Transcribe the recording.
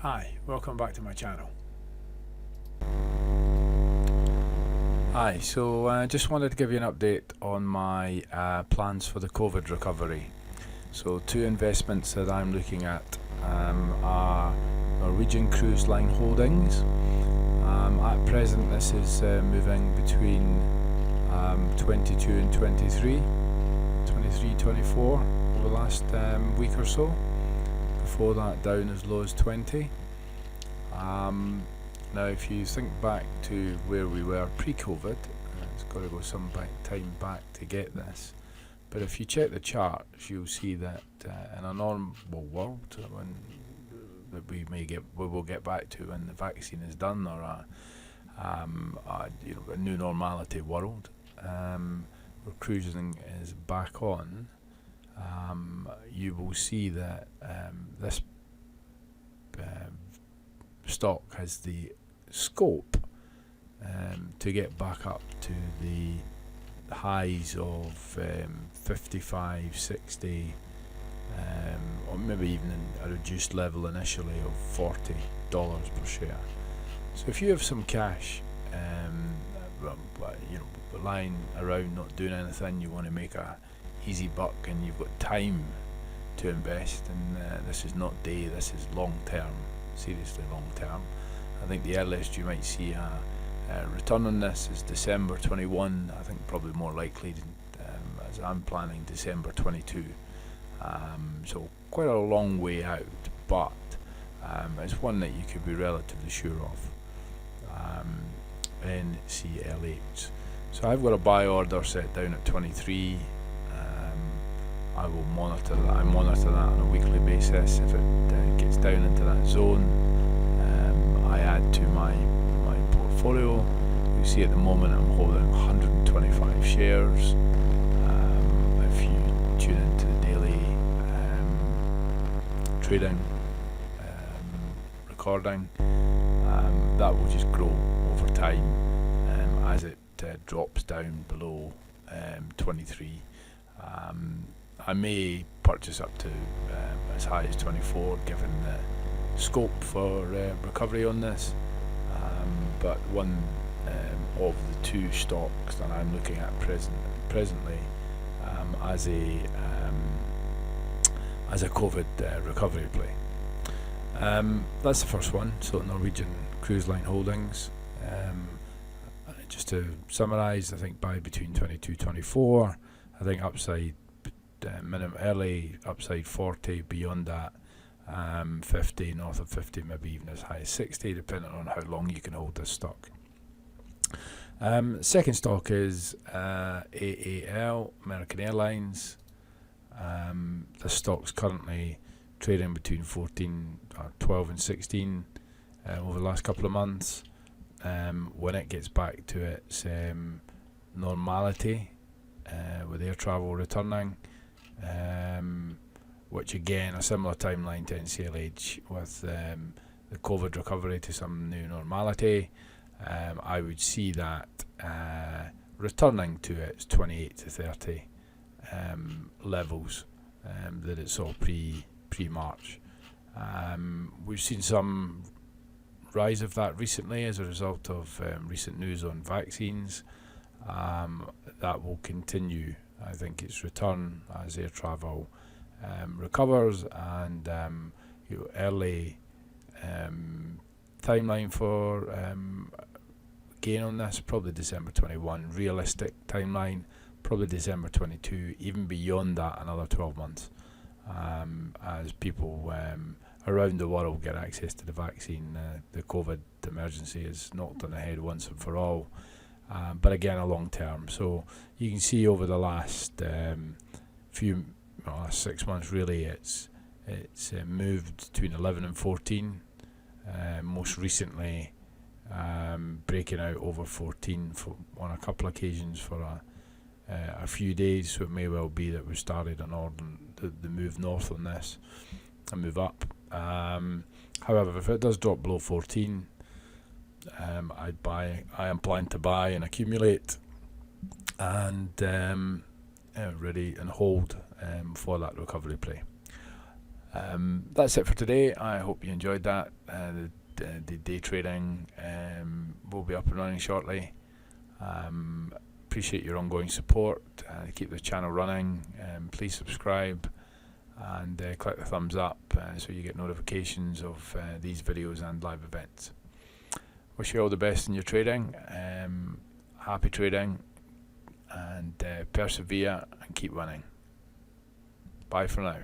Hi, welcome back to my channel. Hi, so I just wanted to give you an update on my plans for the COVID recovery. So two investments that I'm looking at are Norwegian Cruise Line holdings. At present this is moving between 22 and 23, 24 over the last week or so. Before that down as low as 20. Now if you think back to where we were pre-COVID, it's got to go some time back to get this, but if you check the charts you'll see that in a normal world, that we will get back to when the vaccine is done, or a new normality world, where cruising is back on, you will see that this stock has the scope to get back up to the highs of 55, 60, or maybe even a reduced level initially of $40 per share. So if you have some cash lying around not doing anything, you want to make a easy buck and you've got time to invest, and this is not day, this is long term, seriously long term. I think the earliest you might see a return on this is December 21. I think probably more likely, as I'm planning, December 22. So quite a long way out, but it's one that you could be relatively sure of. Nclh. So I've got a buy order set down at 23. I will monitor that. I monitor that on a weekly basis. If it gets down into that zone, I add to my portfolio. You see at the moment I'm holding 125 shares. If you tune into the daily trading recording, that will just grow over time as it drops down below 23. I may purchase up to as high as 24, given the scope for recovery on this. But one of the two stocks that I'm looking at presently as a COVID recovery play. That's the first one. So Norwegian Cruise Line holdings. Just to summarise, I think buy between 22, 24. I think upside minimum early upside 40, beyond that 50, north of 50, maybe even as high as 60, depending on how long you can hold this stock. Second stock is Nclh Aal, American Airlines. This stock's currently trading between 12 and 16 over the last couple of months. When it gets back to its normality, with air travel returning, which again a similar timeline to Nclh, with the COVID recovery to some new normality, I would see that returning to its 28 to 30 levels that it saw pre-March. We've seen some rise of that recently as a result of recent news on vaccines. That will continue, I think, its return as air travel recovers, and early timeline for gain on this, probably December 21. Realistic timeline, probably December 22. Even beyond that, another 12 months, as people around the world get access to the vaccine. The COVID emergency is knocked on the head once and for all. But again, a long term. So you can see over the last last 6 months, really, it's moved between 11 and 14. Most recently, breaking out over 14 on a couple of occasions for a few days. So it may well be that we started the move north on this and move up. However, if it does drop below 14, I am planning to buy and accumulate and ready and hold for that recovery play. That's it for today. I hope you enjoyed that. The day trading will be up and running shortly. Appreciate your ongoing support. Keep the channel running. Please subscribe and click the thumbs up so you get notifications of these videos and live events. Wish you all the best in your trading. Happy trading, and persevere and keep winning. Bye for now.